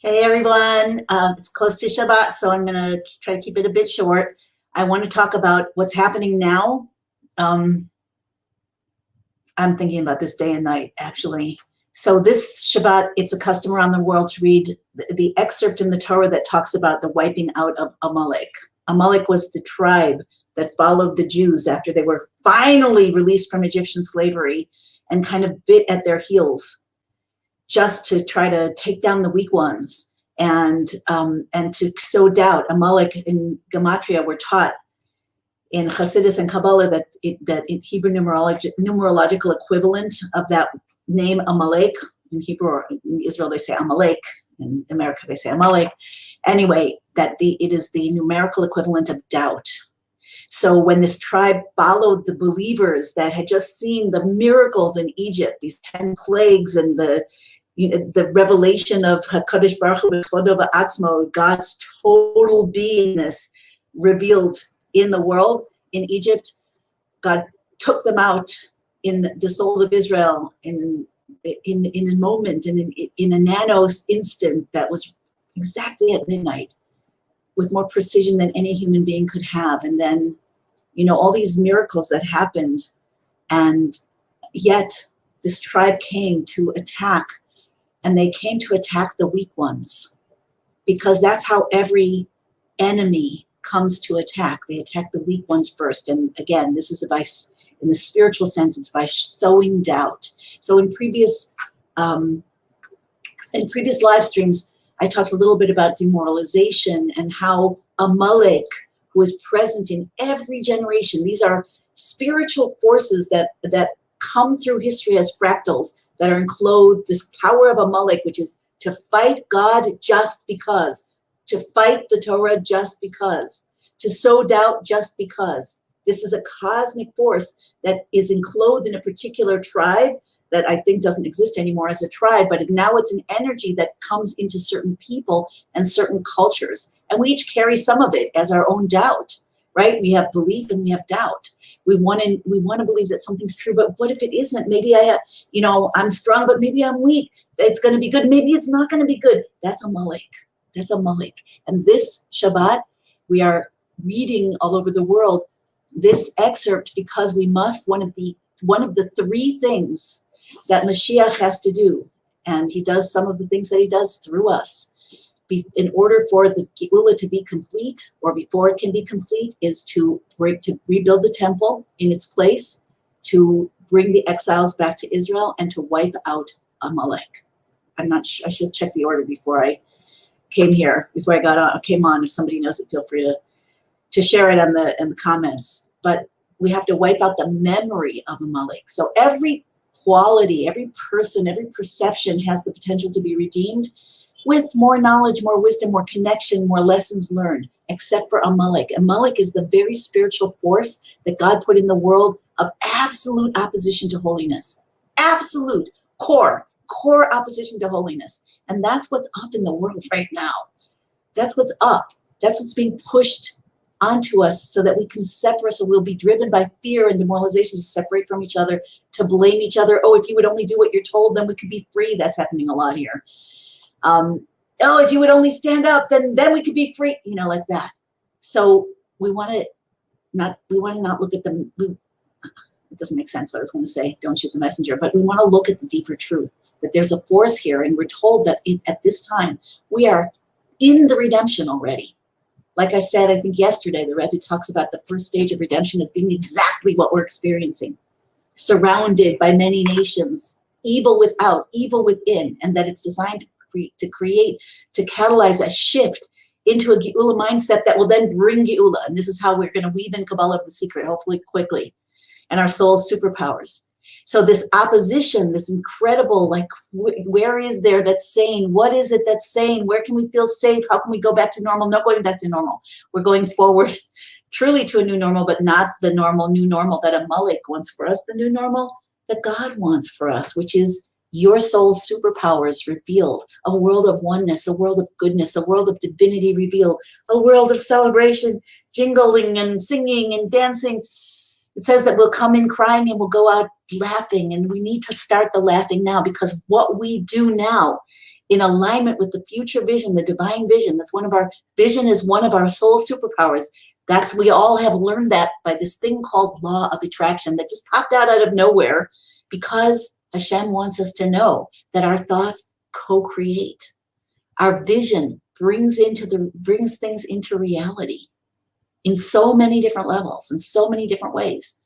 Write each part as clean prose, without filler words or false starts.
Hey everyone, it's close to Shabbat, so I'm going to try to keep it a bit short. I want to talk about what's happening now. I'm thinking about this day and night, actually. So this Shabbat, it's a custom around the world to read the excerpt in the Torah that talks about the wiping out of Amalek. Amalek was the tribe that followed the Jews after they were finally released from Egyptian slavery and kind of bit at their heels, just to try to take down the weak ones and to sow doubt. Amalek in Gematria, we're taught in Hasidus and Kabbalah that in Hebrew numerological equivalent of that name Amalek, in Hebrew or in Israel they say Amalek, in America they say Amalek. Anyway, it is the numerical equivalent of doubt. So when this tribe followed the believers that had just seen the miracles in Egypt, these 10 plagues and the revelation of HaKadosh Baruch Hu B'Chodo B'Atzmo, God's total beingness revealed in the world, in Egypt, God took them out in the souls of Israel in a moment, in a nano instant that was exactly at midnight, with more precision than any human being could have. And then, all these miracles that happened, and yet this tribe came to attack. And they came to attack the weak ones, because that's how every enemy comes to attack. They attack the weak ones first. And again, this is in the spiritual sense, it's by sowing doubt. So in previous live streams, I talked a little bit about demoralization and how Amalek was present in every generation. These are spiritual forces that come through history as fractals, that are enclosed, this power of Amalek, which is to fight God just because, to fight the Torah just because, to sow doubt just because. This is a cosmic force that is enclosed in a particular tribe that I think doesn't exist anymore as a tribe, but now it's an energy that comes into certain people and certain cultures. And we each carry some of it as our own doubt, right? We have belief and we have doubt. We want to believe that something's true, but what if it isn't? Maybe I'm strong, but maybe I'm weak. It's going to be good. Maybe it's not going to be good. That's Amalek. That's Amalek. And this Shabbat, we are reading all over the world this excerpt because we must, one of the three things that Mashiach has to do, and he does some of the things that he does through us, in order for the Geula to be complete, or before it can be complete, is to rebuild the temple in its place, to bring the exiles back to Israel, and to wipe out Amalek. I'm not sure, I should check the order before I came here, before I came on. If somebody knows it, feel free to share it in the comments. But we have to wipe out the memory of Amalek. So every quality, every person, every perception has the potential to be redeemed, with more knowledge, more wisdom, more connection, more lessons learned, except for Amalek. Amalek is the very spiritual force that God put in the world of absolute opposition to holiness. Absolute, core opposition to holiness. And that's what's up in the world right now. That's what's up. That's what's being pushed onto us so that we can separate, so we'll be driven by fear and demoralization to separate from each other, to blame each other. Oh, if you would only do what you're told, then we could be free. That's happening a lot here. If you would only stand up, then we could be free, like that. So we want to not look at them. It doesn't make sense what I was going to say. Don't shoot the messenger. But we want to look at the deeper truth, that there's a force here, and we're told that at this time we are in the redemption already. Like I said, I think yesterday, the Rebbe talks about the first stage of redemption as being exactly what we're experiencing, surrounded by many nations, evil without, evil within, and that it's designed to catalyze a shift into a Geula mindset that will then bring Geula. And this is how we're going to weave in Kabbalah of the secret, hopefully quickly, and our soul's superpowers. So this opposition, this incredible, where is there that's sane? What is it that's sane? Where can we feel safe? How can we go back to normal? Not going back to normal. We're going forward truly to a new normal, but not the new normal that Amalek wants for us, the new normal that God wants for us, which is your soul's superpowers revealed, a world of oneness, a world of goodness, a world of divinity revealed, a world of celebration, jingling and singing and dancing. It says that we'll come in crying and we'll go out laughing, and we need to start the laughing now, because what we do now in alignment with the future vision, the divine vision. That's one of our, vision is one of our soul superpowers. That's, we all have learned that by this thing called law of attraction that just popped out of nowhere, because Hashem wants us to know that our thoughts co-create. Our vision brings things into reality in so many different levels, in so many different ways.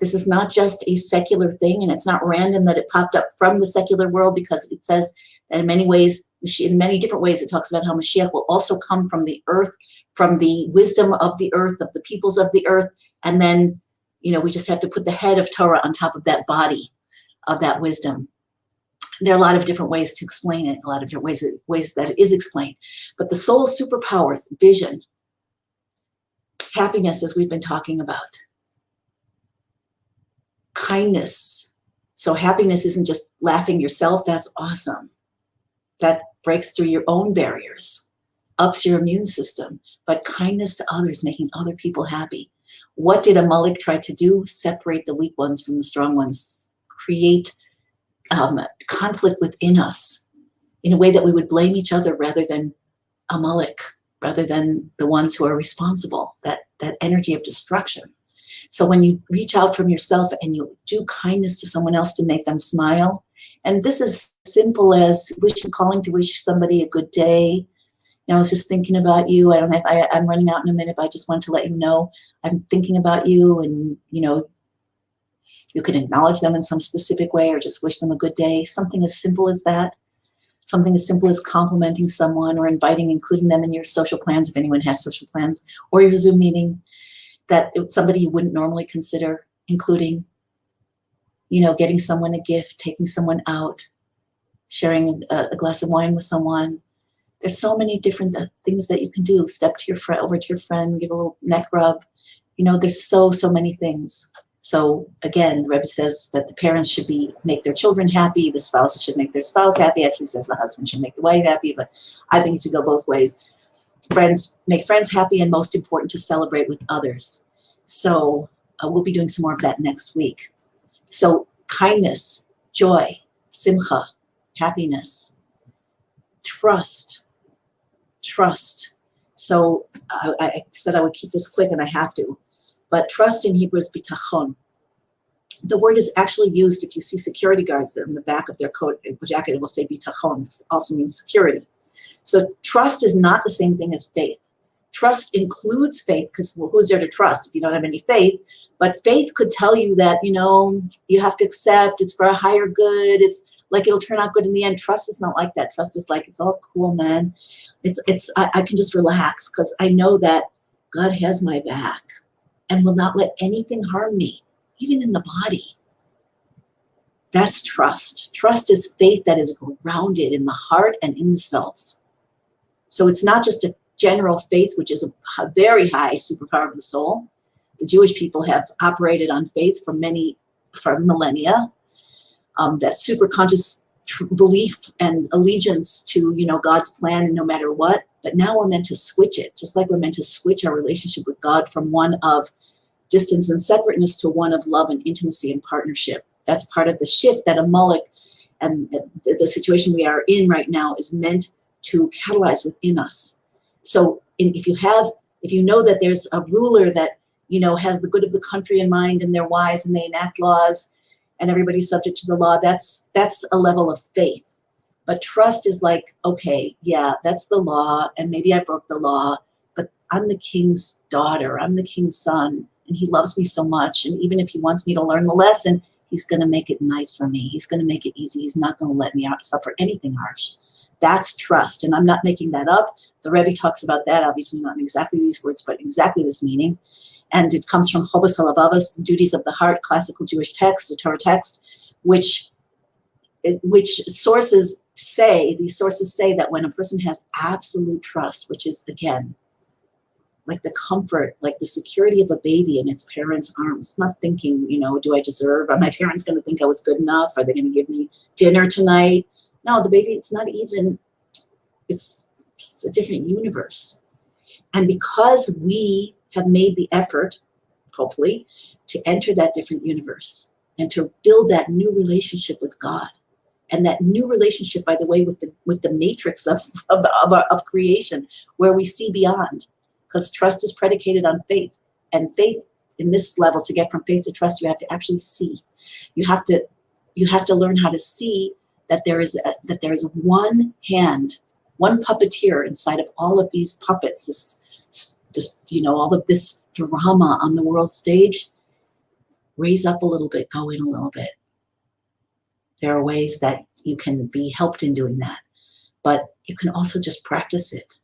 This is not just a secular thing, and it's not random that it popped up from the secular world, because it says that in many ways, in many different ways, it talks about how Mashiach will also come from the earth, from the wisdom of the earth, of the peoples of the earth, and then, we just have to put the head of Torah on top of that body of that wisdom. There are a lot of different ways to explain it, a lot of different ways that it is explained. But the soul superpowers, vision, happiness, as we've been talking about, kindness. So happiness isn't just laughing yourself. That's awesome. That breaks through your own barriers, ups your immune system. But kindness to others, making other people happy. What did Amalek try to do? Separate the weak ones from the strong ones. Create conflict within us in a way that we would blame each other rather than Amalek, rather than the ones who are responsible, that energy of destruction. So when you reach out from yourself and you do kindness to someone else to make them smile, and this is simple as calling to wish somebody a good day. I was just thinking about you. I don't know if I'm running out in a minute, but I just want to let you know I'm thinking about you, and you can acknowledge them in some specific way or just wish them a good day. Something as simple as that. Something as simple as complimenting someone or including them in your social plans, if anyone has social plans, or your Zoom meeting, that it's somebody you wouldn't normally consider including, getting someone a gift, taking someone out, sharing a glass of wine with someone. There's so many different things that you can do. Step to your friend, over to your friend, give a little neck rub. There's so many things. So again, the Rebbe says that the parents should make their children happy. The spouses should make their spouse happy. Actually says the husband should make the wife happy, but I think it should go both ways. Make friends happy, and most important, to celebrate with others. So we'll be doing some more of that next week. So kindness, joy, simcha, happiness, trust. So I said I would keep this quick, and I have to. But trust in Hebrew is bitachon. The word is actually used if you see security guards in the back of their coat jacket. It will say bitachon. It also means security. So trust is not the same thing as faith. Trust includes faith, because who's there to trust if you don't have any faith? But faith could tell you that, you have to accept, it's for a higher good. It's like it'll turn out good in the end. Trust is not like that. Trust is like, it's all cool, man. I can just relax because I know that God has my back and will not let anything harm me, even in the body. That's trust. Trust is faith that is grounded in the heart and in the cells. So it's not just a general faith, which is a very high superpower of the soul. The Jewish people have operated on faith for millennia. That super conscious belief and allegiance to, God's plan no matter what. But now we're meant to switch it, just like we're meant to switch our relationship with God from one of distance and separateness to one of love and intimacy and partnership. That's part of the shift that Amalek and the situation we are in right now is meant to catalyze within us. So if you know that there's a ruler that, has the good of the country in mind, and they're wise and they enact laws and everybody's subject to the law, that's a level of faith. But trust is like, okay, yeah, that's the law, and maybe I broke the law, but I'm the king's daughter, I'm the king's son, and he loves me so much. And even if he wants me to learn the lesson, he's going to make it nice for me. He's going to make it easy. He's not going to let me suffer anything harsh. That's trust. And I'm not making that up. The Rebbe talks about that, obviously not in exactly these words, but exactly this meaning. And it comes from Chovos HaLevavos, the duties of the heart, classical Jewish text, the Torah text, which sources say that when a person has absolute trust, which is, again, like the comfort, like the security of a baby in its parents' arms. It's not thinking, do I deserve? Are my parents going to think I was good enough? Are they going to give me dinner tonight? No, the baby, it's a different universe. And because we have made the effort, hopefully, to enter that different universe and to build that new relationship with God, And that new relationship, by the way, with the matrix of creation, where we see beyond, because trust is predicated on faith, and faith in this level, to get from faith to trust, you have to actually see. You have to learn how to see that there is one hand, one puppeteer inside of all of these puppets. This all of this drama on the world stage. Raise up a little bit, go in a little bit. There are ways that you can be helped in doing that, but you can also just practice it.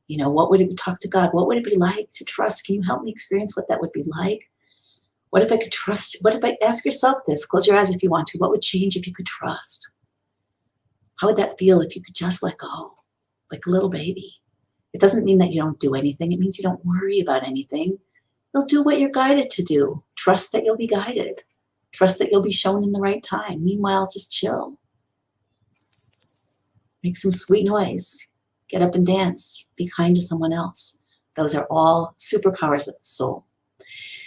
What would it be, talk to God? What would it be like to trust? Can you help me experience what that would be like? What if I could trust? What if I ask yourself this? Close your eyes if you want to. What would change if you could trust? How would that feel if you could just let go, like a little baby? It doesn't mean that you don't do anything. It means you don't worry about anything. You'll do what you're guided to do. Trust that you'll be guided. Trust that you'll be shown in the right time. Meanwhile, just chill. Make some sweet noise. Get up and dance. Be kind to someone else. Those are all superpowers of the soul.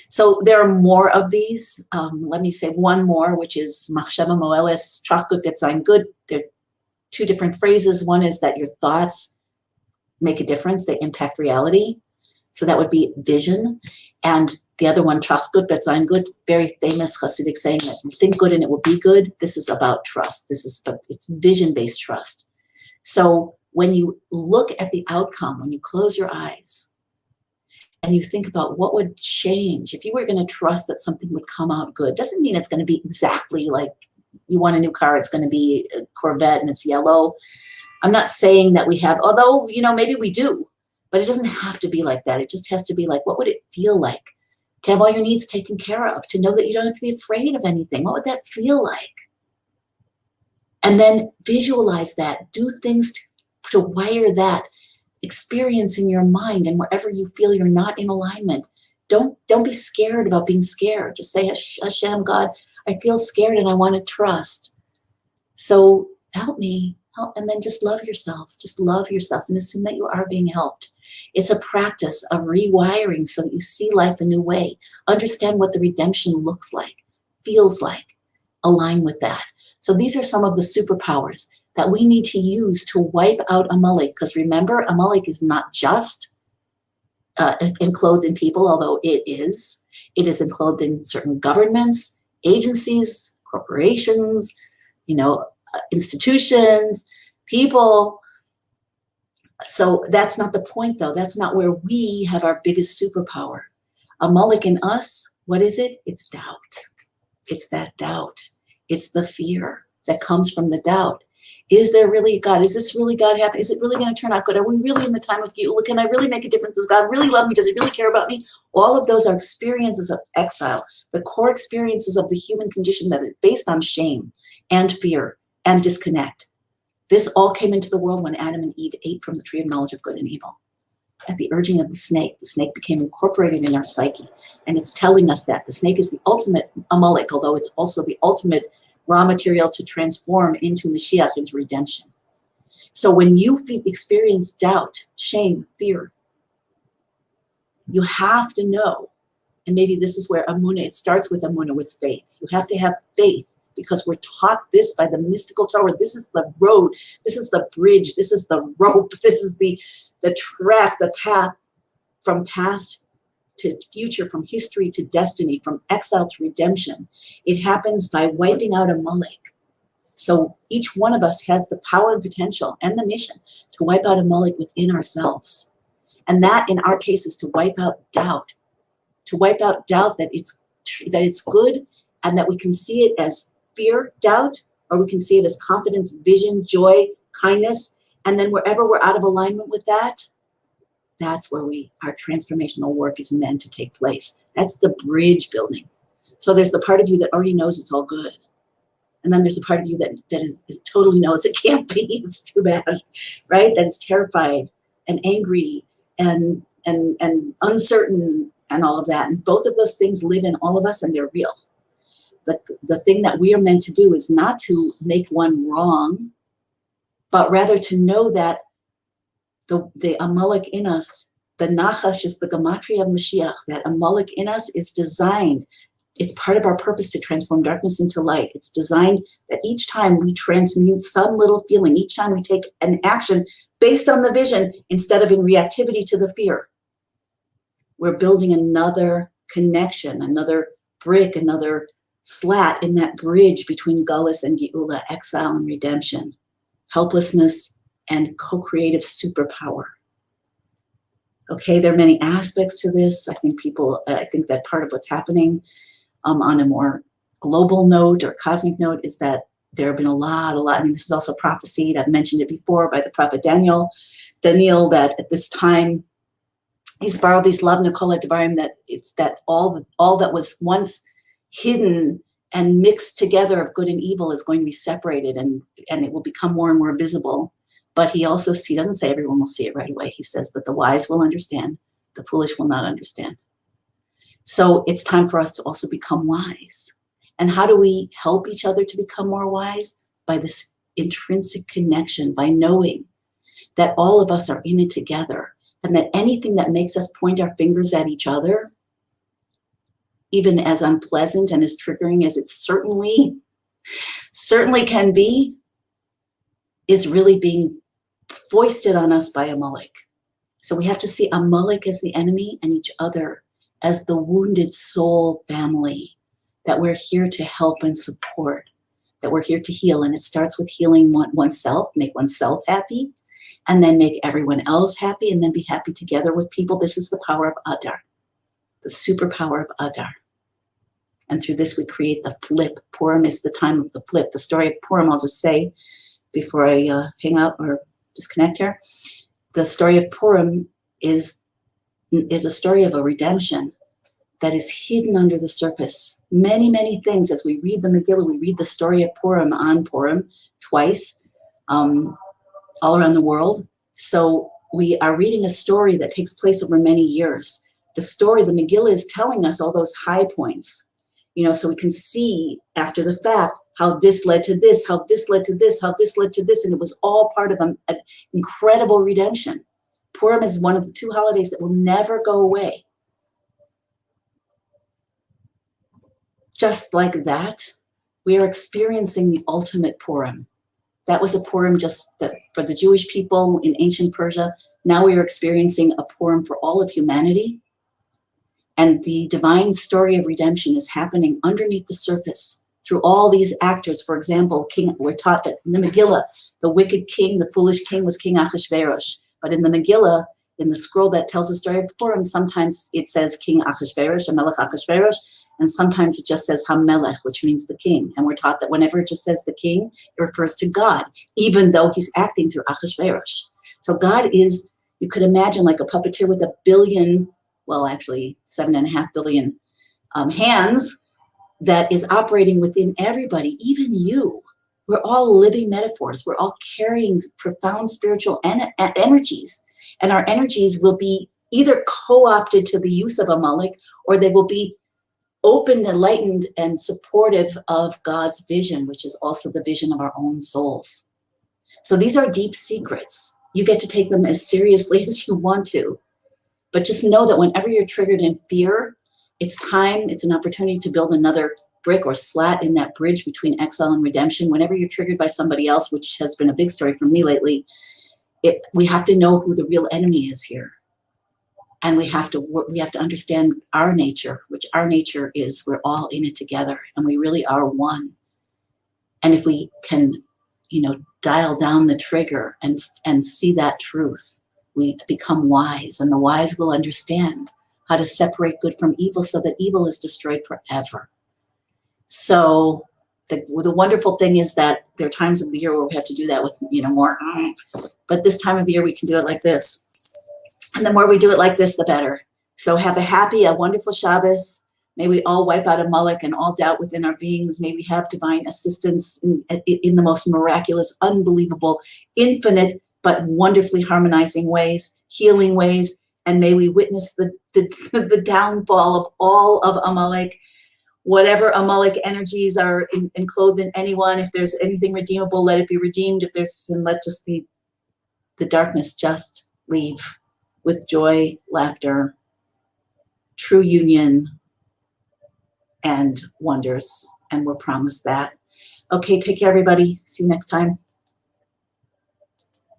So there are more of these. Let me say one more, which is Machshava Moeles, Trachgut Vetzayin Good. They're two different phrases. One is that your thoughts make a difference. They impact reality. So that would be vision. And the other one, Trachgut Vetzayin Good, very famous Hasidic saying that you think good and it will be good. This is about trust. It's vision-based trust. So when you look at the outcome, when you close your eyes and you think about what would change if you were going to trust that something would come out good, doesn't mean it's going to be exactly like you want a new car, it's going to be a Corvette and it's yellow. I'm not saying that we have, although, maybe we do, but it doesn't have to be like that. It just has to be like, what would it feel like to have all your needs taken care of, to know that you don't have to be afraid of anything? What would that feel like? And then visualize that, do things to wire that experience in your mind, and wherever you feel you're not in alignment, don't be scared about being scared. Just say, Hashem, God, I feel scared and I want to trust. So help me. And then just love yourself. Just love yourself and assume that you are being helped. It's a practice of rewiring so that you see life a new way. Understand what the redemption looks like, feels like. Align with that. So these are some of the superpowers that we need to use to wipe out Amalek. Because remember, Amalek is not just enclosed in people, although it is. It is enclosed in certain governments, agencies, corporations, institutions, people. So that's not the point, though. That's not where we have our biggest superpower. Amalek in us, what is it? It's doubt. It's that doubt. It's the fear that comes from the doubt. Is there really a God? Is this really God happening? Is it really going to turn out good? Are we really in the time of Geula? Can I really make a difference? Does God really love me? Does he really care about me? All of those are experiences of exile, the core experiences of the human condition that is based on shame and fear and disconnect. This all came into the world when Adam and Eve ate from the tree of knowledge of good and evil. At the urging of the snake became incorporated in our psyche. And it's telling us that the snake is the ultimate Amalek, although it's also the ultimate raw material to transform into Mashiach, into redemption. So when you experience doubt, shame, fear, you have to know, and maybe this is where Amunah, it starts with Amunah, with faith. You have to have faith, because we're taught this by the mystical Torah. This is the road, this is the bridge, this is the rope, this is the track, the path from past to future, from history to destiny, from exile to redemption. It happens by wiping out Amalek. So each one of us has the power and potential and the mission to wipe out Amalek within ourselves. And that, in our case, is to wipe out doubt. To wipe out doubt that it's good, and that we can see it as fear, doubt, or we can see it as confidence, vision, joy, kindness. And then wherever we're out of alignment with that, that's where our transformational work is meant to take place. That's the bridge building. So there's the part of you that already knows it's all good. And then there's a part of you that is totally knows it can't be. It's too bad, right? That is terrified and angry and uncertain and all of that. And both of those things live in all of us, and they're real. The thing that we are meant to do is not to make one wrong, but rather to know that the Amalek in us, the Nachash is the gematria of Mashiach, that Amalek in us is designed It's part of our purpose to transform darkness into light. It's designed that each time we transmute some little feeling, each time we take an action based on the vision instead of in reactivity to the fear, we're building another connection, another brick, another slat in that bridge between Gullus and Geula, exile and redemption, helplessness and co-creative superpower. Okay, there are many aspects to this. I think that part of what's happening on a more global note or cosmic note is that there have been a lot, I mean, this is also prophesied, I've mentioned it before, by the prophet Daniel, that at this time, Yisbarol v'Yislav Nicole Devarim, that it's that all that was once hidden and mixed together of good and evil is going to be separated, and it will become more and more visible. But he doesn't say everyone will see it right away. He says that the wise will understand, the foolish will not understand. So it's time for us to also become wise. And how do we help each other to become more wise? By this intrinsic connection, by knowing that all of us are in it together, and that anything that makes us point our fingers at each other, even as unpleasant and as triggering as it certainly can be, is really being foisted on us by Amalek. So we have to see Amalek as the enemy and each other as the wounded soul family that we're here to help and support, that we're here to heal. And it starts with healing oneself, make oneself happy, and then make everyone else happy, and then be happy together with people. This is the power of Adar, the superpower of Adar. And through this, we create the flip. Purim is the time of the flip. The story of Purim, I'll just say before I hang up or disconnect here, the story of Purim is a story of a redemption that is hidden under the surface. Many, many things. As we read the Megillah, we read the story of Purim on Purim twice, all around the world. So we are reading a story that takes place over many years. The Megillah is telling us all those high points, so we can see after the fact how this led to this, how this led to this, how this led to this, and it was all part of an incredible redemption. Purim is one of the two holidays that will never go away. Just like that, we are experiencing the ultimate Purim. That was a Purim for the Jewish people in ancient Persia. Now we are experiencing a Purim for all of humanity. And the divine story of redemption is happening underneath the surface through all these actors. For example, we're taught that in the Megillah, the wicked king, the foolish king was King Achashverosh. But in the Megillah, in the scroll that tells the story of Purim, sometimes it says King Achashverosh, Amalek Achashverosh, and sometimes it just says Hamelech, which means the king. And we're taught that whenever it just says the king, it refers to God, even though he's acting through Achashverosh. So God is, you could imagine, like a puppeteer with 1 billion, well, actually 7.5 billion hands that is operating within everybody, even you. We're all living metaphors. We're all carrying profound spiritual energies. And our energies will be either co-opted to the use of Amalek, or they will be open, enlightened, and supportive of God's vision, which is also the vision of our own souls. So these are deep secrets. You get to take them as seriously as you want to. But just know that whenever you're triggered in fear, it's an opportunity to build another brick or slat in that bridge between exile and redemption. Whenever you're triggered by somebody else, which has been a big story for me lately, we have to know who the real enemy is here. And we have to understand our nature, which our nature is we're all in it together, and we really are one. And if we can, dial down the trigger and see that truth, we become wise, and the wise will understand how to separate good from evil so that evil is destroyed forever. So the wonderful thing is that there are times of the year where we have to do that with, more, but this time of the year we can do it like this. And the more we do it like this, the better. So have a wonderful Shabbos. May we all wipe out Amalek and all doubt within our beings. May we have divine assistance in the most miraculous, unbelievable, infinite, but wonderfully harmonizing ways, healing ways. And may we witness the downfall of all of Amalek. Whatever Amalek energies are enclosed in anyone, if there's anything redeemable, let it be redeemed. If there's sin, let just the darkness just leave. With joy, laughter, true union, and wonders, and we're promised that. Okay, take care, everybody. See you next time.